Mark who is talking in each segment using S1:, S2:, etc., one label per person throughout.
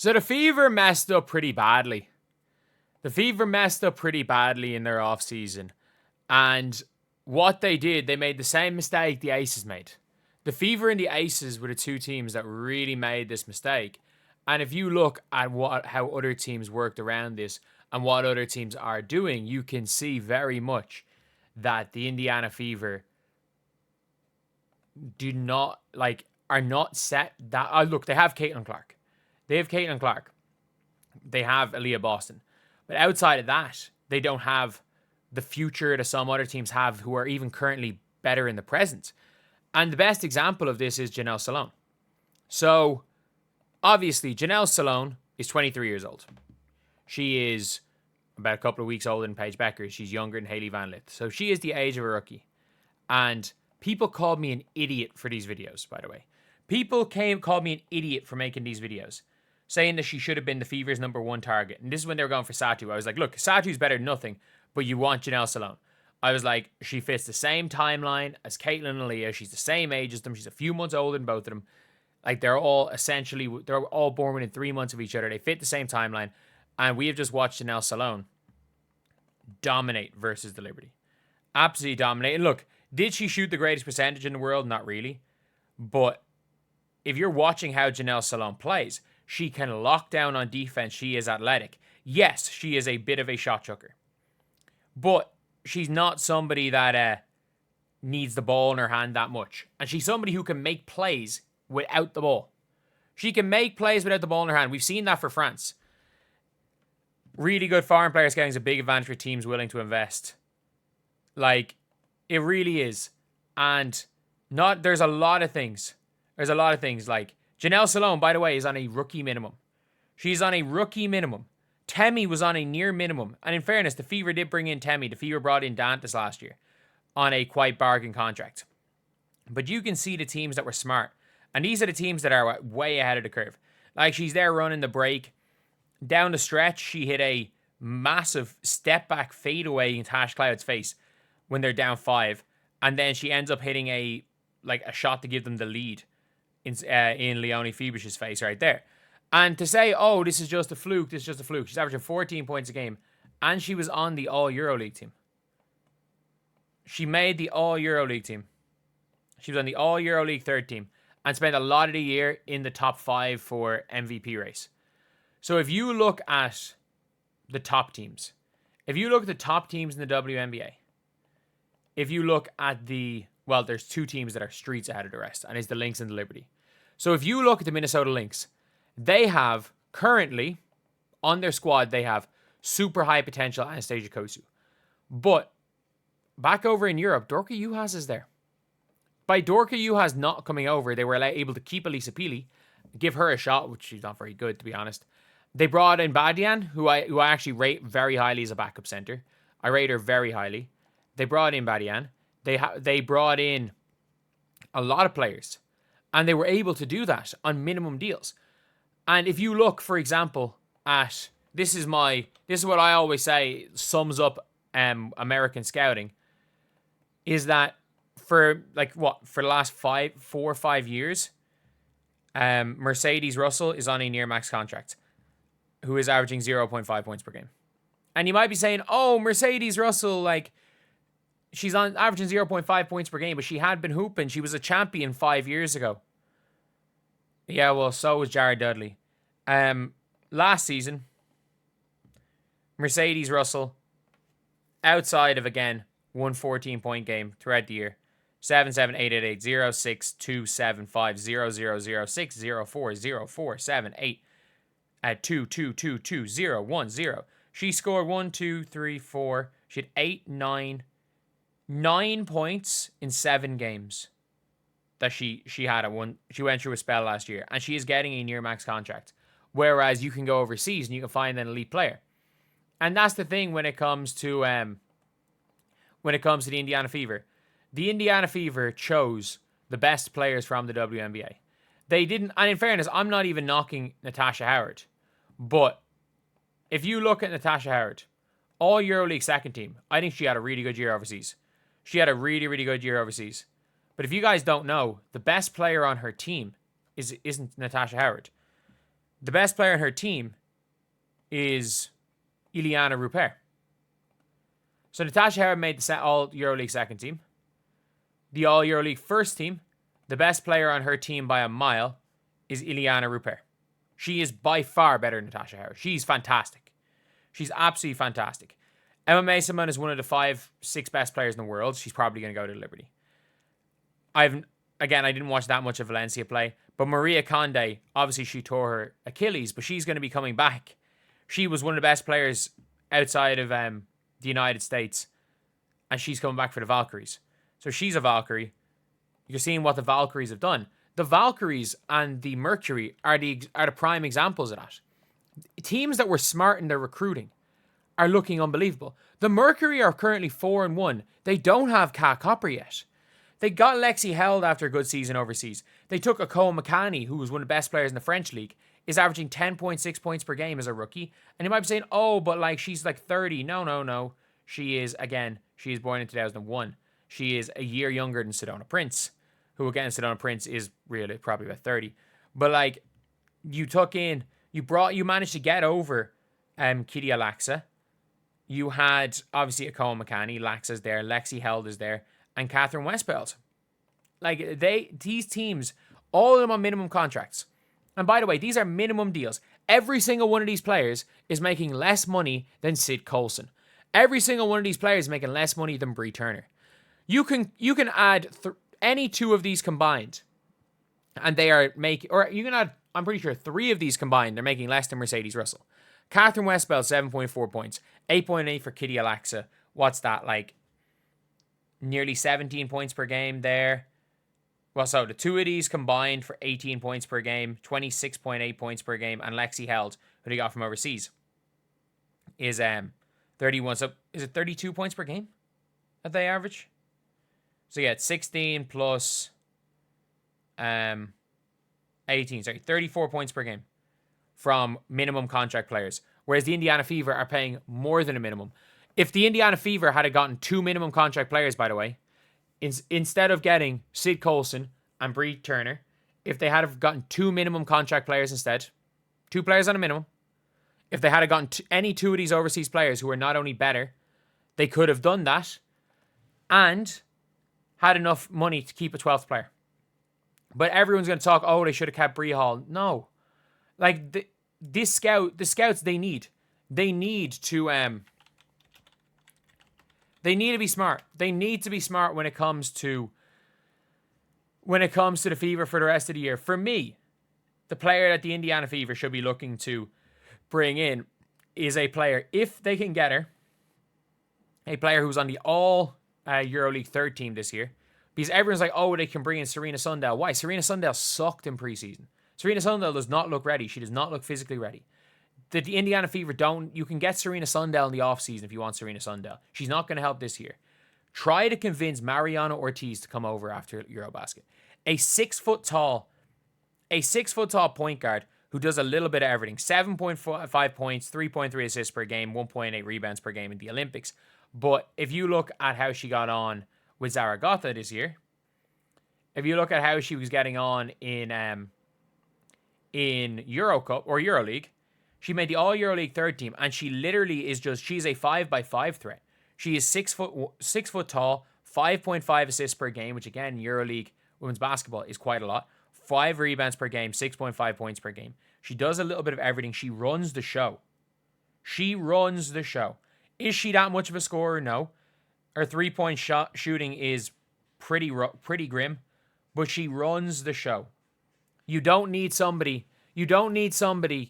S1: So the Fever messed up pretty badly. The Fever messed up pretty badly in their offseason. And what they did, they made the same mistake the Aces made. The Fever and the Aces were the two teams that really made this mistake. And if you look at how other teams worked around this and what other teams are doing, you can see very much that the Indiana Fever are not set that. Look, they have Caitlin Clark. They have Aaliyah Boston. But outside of that, they don't have the future that some other teams have who are even currently better in the present. And the best example of this is Janelle Salone. So, obviously, Janelle Salone is 23 years old. She is about a couple of weeks older than Paige Bueckers. She's younger than Hailey Van Lith. So she is the age of a rookie. And people called me an idiot for these videos, by the way. People called me an idiot for making these videos, saying that she should have been the Fever's number one target. And this is when they were going for Satu. I was like, look, Satu's better than nothing, but you want Janelle Salone. I was like, she fits the same timeline as Caitlin and Aaliyah. She's the same age as them. She's a few months older than both of them. Like, they're all born within 3 months of each other. They fit the same timeline. And we have just watched Janelle Salone dominate versus the Liberty. Absolutely dominate. And look, did she shoot the greatest percentage in the world? Not really. But if you're watching how Janelle Salone plays, she can lock down on defense. She is athletic. Yes, she is a bit of a shot chucker. But she's not somebody that needs the ball in her hand that much. And she's somebody who can make plays without the ball. She can make plays without the ball in her hand. We've seen that for France. Really good foreign players scouting is a big advantage for teams willing to invest. Like, it really is. And there's a lot of things. There's a lot of things. Like, Janelle Salone, by the way, is on a rookie minimum. She's on a rookie minimum. Temi was on a near minimum. And in fairness, the Fever did bring in Temi. The Fever brought in Dantas last year on a quite bargain contract. But you can see the teams that were smart. And these are the teams that are way ahead of the curve. Like, she's there running the break. Down the stretch, she hit a massive step-back fadeaway in Tash Cloud's face when they're down 5. And then she ends up hitting a shot to give them the lead in Leonie Fiebish's face right there. And to say, oh, this is just a fluke, She's averaging 14 points a game. And she was on the All-EuroLeague team. She made the All-EuroLeague team. She was on the All-EuroLeague third team. And spent a lot of the year in the top 5 for MVP race. So if you look at the top teams, if you look at the top teams in the WNBA, if you look at there's two teams that are streets ahead of the rest, and it's the Lynx and the Liberty. So if you look at the Minnesota Lynx, they have currently, on their squad, they have super high potential Anastasia Kosu. But back over in Europe, Dorka Juhas is there. By Dorka Juhas not coming over, they were able to keep Elisa Pili, give her a shot, which she's not very good, to be honest. They brought in Badian, who I actually rate very highly as a backup center. I rate her very highly. They brought in Badian. They brought in a lot of players. And they were able to do that on minimum deals. And if you look, for example, at... This is what I always say sums up American scouting. Is that for the last 4 or 5 years, Mercedes Russell is on a near max contract, who is averaging 0.5 points per game. And you might be saying, oh, Mercedes Russell, she's on averaging 0.5 points per game, but she had been hooping. She was a champion 5 years ago. Yeah, well, so was Jared Dudley. Last season, Mercedes Russell, outside of, again, 1 14-point game throughout the year, 7-7-8-8-8-0-6-2-7-5-0-0-0-6-0-4-0-4-7-8 at 2-2-2-2-0-1-0. She scored 1, 2, 3, 4. She had 8, 9 points in 7 games that she had she went through a spell last year, and she is getting a near max contract. Whereas you can go overseas and you can find an elite player. And that's the thing when it comes to the Indiana Fever. The Indiana Fever chose the best players from the WNBA. They didn't, and in fairness, I'm not even knocking Natasha Howard. But if you look at Natasha Howard, all EuroLeague second team, I think she had a really good year overseas. She had a really, really good year overseas. But if you guys don't know, the best player on her team isn't Natasha Howard. the best player on her team is Iliana Rupert. So Natasha Howard made the All EuroLeague second team. The All EuroLeague first team, the best player on her team by a mile is Iliana Rupert. She is by far better than Natasha Howard. She's fantastic. She's absolutely fantastic. Emma Mason is one of the 5-6 best players in the world. She's probably going to go to Liberty. I didn't watch that much of Valencia play, but Maria Conde, obviously she tore her Achilles, but she's going to be coming back. She was one of the best players outside of the United States, and she's coming back for the Valkyries. So she's a Valkyrie. You're seeing what the Valkyries have done. The Valkyries and the Mercury are the prime examples of that. Teams that were smart in their recruiting are looking unbelievable. The Mercury are currently 4-1. They don't have Kat Copper yet. They got Lexi Held after a good season overseas. They took Akol McCanny, who was one of the best players in the French league, is averaging 10.6 points per game as a rookie. And you might be saying, oh, but like she's like 30. No. She is born in 2001. She is a year younger than Sedona Prince, who again, Sedona Prince is really probably about 30. But like you managed to get over Kitty Alaxa. You had obviously Akol McCanny, Laxa's there, Lexi Held is there, and Catherine Westbelt. Like these teams, all of them on minimum contracts. And by the way, these are minimum deals. Every single one of these players is making less money than Sid Colson. Every single one of these players is making less money than Bree Turner. You can add any two of these combined, and they are making, or you can add, I'm pretty sure 3 of these combined, they're making less than Mercedes Russell. Catherine Westbelt, 7.4 points. 8.8 for Kitty Alaxa. What's that, like nearly 17 points per game there? Well, so the 2 of these combined for 18 points per game, 26.8 points per game, and Lexi Held, who they got from overseas, is 31. So is it 32 points per game that they average? So yeah, it's 16 plus 18, 34 points per game from minimum contract players. Whereas the Indiana Fever are paying more than a minimum. If the Indiana Fever had gotten 2 minimum contract players, by the way, instead of getting Sid Colson and Bree Turner, if they had gotten 2 minimum contract players instead, 2 players on a minimum, if they had gotten any 2 of these overseas players who are not only better, they could have done that and had enough money to keep a 12th player. But everyone's going to talk, oh, they should have kept Bree Hall. No. Like, the scouts, they need to be smart. They need to be smart when it comes to the Fever for the rest of the year. For me, the player that the Indiana Fever should be looking to bring in is a player, if they can get her, a player who's on the all EuroLeague third team this year. Because everyone's like, oh, they can bring in Serena Sundell. Why? Serena Sundell sucked in preseason. Serena Sundell does not look ready. She does not look physically ready. The Indiana Fever you can get Serena Sundell in the offseason if you want Serena Sundell. She's not going to help this year. Try to convince Mariana Ortiz to come over after Eurobasket. A 6 foot tall point guard who does a little bit of everything. 7.5 points, 3.3 assists per game, 1.8 rebounds per game in the Olympics. But if you look at how she got on with Zaragoza this year, if you look at how she was getting on in Eurocup or EuroLeague, she made the All EuroLeague third team, and she literally is she's a 5x5 threat. She is 6 foot tall, 5.5 assists per game, which again, EuroLeague women's basketball is quite a lot. 5 rebounds per game, 6.5 points per game. She does a little bit of everything. She runs the show. Is she that much of a scorer? No. Her 3-point shooting is pretty grim, but she runs the show. You don't need somebody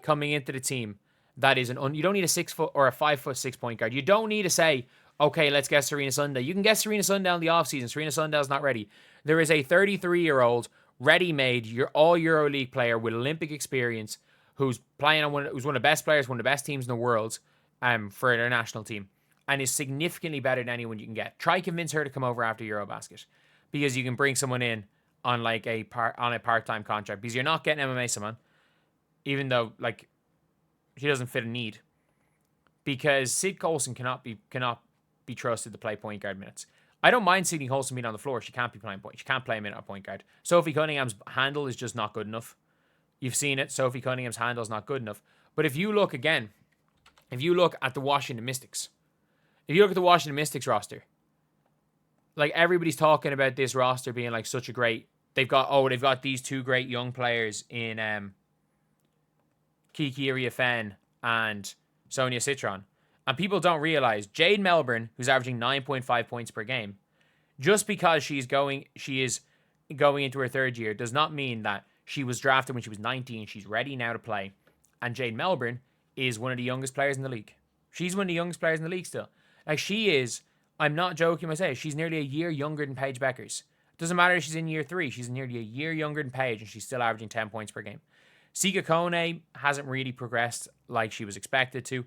S1: coming into the team that is you don't need a 6 foot or a 5'6" point guard. You don't need to say, okay, let's get Serena Sundell. You can get Serena Sundell in the offseason. Serena Sundell's not ready. There is a 33-year-old, ready-made, all EuroLeague player with Olympic experience who's playing on who's one of the best players, one of the best teams in the world for their national team, and is significantly better than anyone you can get. Try convince her to come over after Eurobasket, because you can bring someone in on like a part-time contract, because you're not getting MMA someone, even though like he doesn't fit a need, because Sid Colson cannot be trusted to play point guard minutes. I don't mind Sydney Colson being on the floor. She can't be playing point. She can't play a minute at point guard. Sophie Cunningham's handle is just not good enough. You've seen it. Sophie Cunningham's handle's not good enough. But if you look again, if you look at the Washington Mystics, roster, like everybody's talking about this roster being like such a great. They've got these two great young players in Kiki Iriafen and Sonia Citron. And people don't realize Jade Melbourne, who's averaging 9.5 points per game, just because she is going into her third year, does not mean that she was drafted when she was 19. She's ready now to play. And Jade Melbourne is one of the youngest players in the league. She's one of the youngest players in the league still. Like, she is, I'm not joking when I say, she's nearly a year younger than Paige Bueckers. It doesn't matter if she's in year 3. She's nearly a year younger than Paige, and she's still averaging 10 points per game. Sika Kone hasn't really progressed like she was expected to.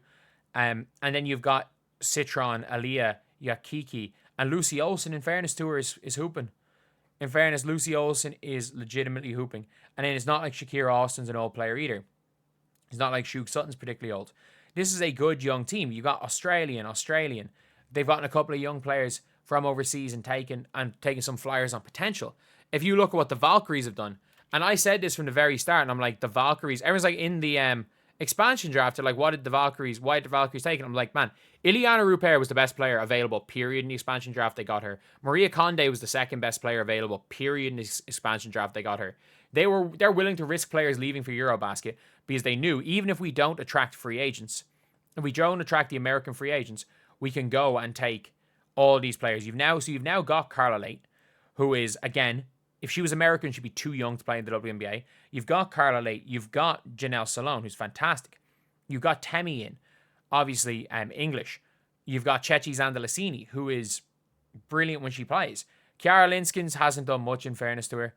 S1: And then you've got Citron, Aaliyah, you got Kiki, and Lucy Olsen, in fairness to her, is hooping. In fairness, Lucy Olsen is legitimately hooping. And then it's not like Shakira Austin's an old player either. It's not like Shug Sutton's particularly old. This is a good young team. You got Australian. They've gotten a couple of young players from overseas and taken some flyers on potential. If you look at what the Valkyries have done, and I said this from the very start, and I'm like, the Valkyries, everyone's like in the expansion draft, they're like, why did the Valkyries take it? I'm like, man, Ileana Rupert was the best player available, period, in the expansion draft. They got her. Maria Conde was the second best player available, period, in the expansion draft. They got her. They're willing to risk players leaving for Eurobasket because they knew even if we don't attract free agents, if we don't attract the American free agents, we can go and take all these players. You've now got Carla Late, who is, again, if she was American, she'd be too young to play in the WNBA. You've got Carla Late. You've got Janelle Salone, who's fantastic. You've got Temi in, obviously English. You've got Chechi Zandalasini, who is brilliant when she plays. Kiara Linskins hasn't done much, in fairness to her.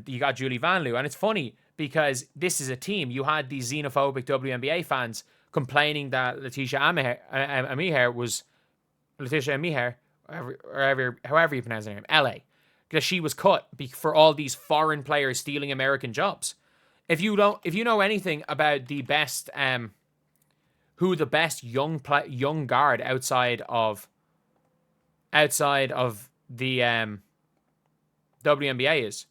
S1: You got Julie Van Loo. And it's funny because this is a team. You had these xenophobic WNBA fans complaining that Letitia Amiher, however you pronounce her name, LA, because she was cut for all these foreign players stealing American jobs. If you know anything about the best, who the best young guard outside of the WNBA is,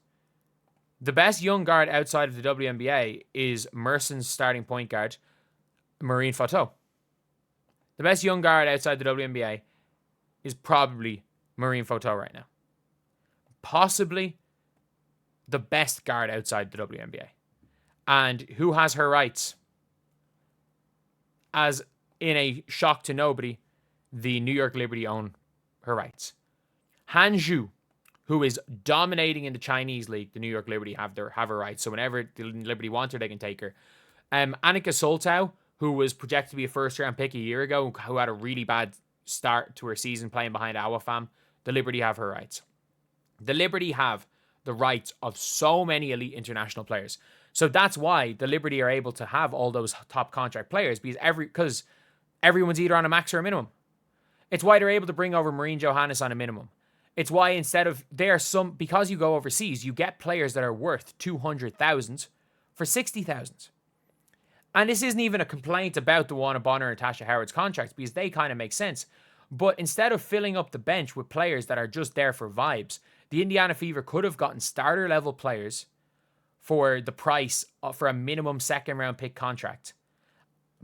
S1: the best young guard outside of the WNBA is Merson's starting point guard, Maureen Fauteux. The best young guard outside the WNBA is probably Maureen Fauteux right now. Possibly the best guard outside the WNBA. And who has her rights? As in a shock to nobody, the New York Liberty own her rights. Han Zhu, who is dominating in the Chinese league, the New York Liberty have her rights. So whenever the Liberty want her, they can take her. Annika Soltau, who was projected to be a first-round pick a year ago, who had a really bad start to her season playing behind Awafam, the Liberty have her rights. The Liberty have the rights of so many elite international players. So that's why the Liberty are able to have all those top contract players, because everyone's either on a max or a minimum. It's why they're able to bring over Maureen Johannes on a minimum. It's why instead of because you go overseas, you get players that are worth 200,000 for 60,000. And this isn't even a complaint about the Juana Bonner and Tasha Howard's contracts, because they kind of make sense. But instead of filling up the bench with players that are just there for vibes, the Indiana Fever could have gotten starter level players for the price for a minimum second round pick contract,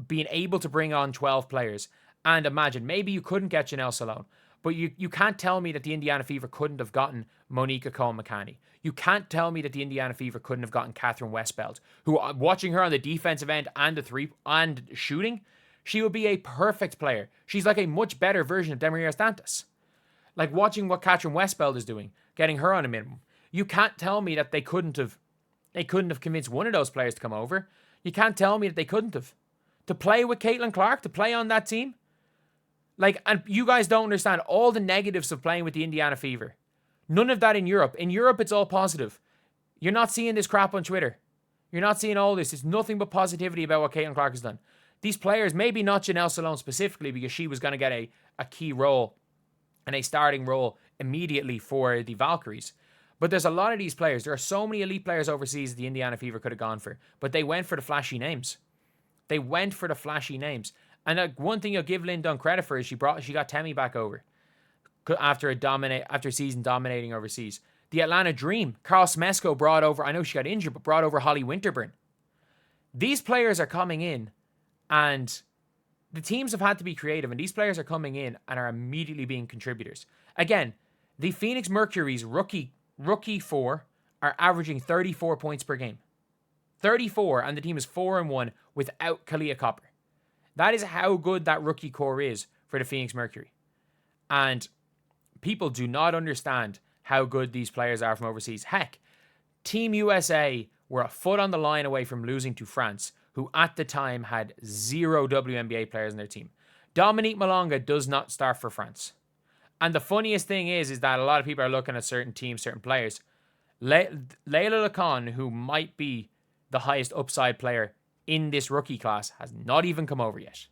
S1: being able to bring on 12 players. And imagine, maybe you couldn't get Janelle Salone, but you can't tell me that the Indiana Fever couldn't have gotten Monica Cole-McCanny. You can't tell me that the Indiana Fever couldn't have gotten Catherine Westbeld, who, watching her on the defensive end and shooting, she would be a perfect player. She's like a much better version of Demaria Stantas. Like, watching what Catherine Westbeld is doing, getting her on a minimum. You can't tell me that they couldn't have convinced one of those players to come over. You can't tell me that they couldn't have. To play with Caitlin Clark, to play on that team. Like, and you guys don't understand all the negatives of playing with the Indiana Fever. None of that in Europe. In Europe, it's all positive. You're not seeing this crap on Twitter. You're not seeing all this. It's nothing but positivity about what Caitlin Clark has done. These players, maybe not Janelle Salone specifically, because she was going to get a key role and a starting role immediately for the Valkyries. But there's a lot of these players. There are so many elite players overseas the Indiana Fever could have gone for. But they went for the flashy names. And one thing you'll give Lynn Dunn credit for is she got Temi back over after a season dominating overseas. The Atlanta Dream, Carl Smesco brought over, I know she got injured, but brought over Holly Winterburn. These players are coming in, and the teams have had to be creative, and these players are coming in and are immediately being contributors. Again, the Phoenix Mercury's rookie 4 are averaging 34 points per game. 34, and the team is 4-1 without Kalia Copper. That is how good that rookie core is for the Phoenix Mercury. And people do not understand how good these players are from overseas. Heck, Team USA were a foot on the line away from losing to France, who at the time had 0 WNBA players in their team. Dominique Malonga does not start for France. And the funniest thing is that a lot of people are looking at certain teams, certain players. Layla Lacan, who might be the highest upside player in this rookie class, has not even come over yet.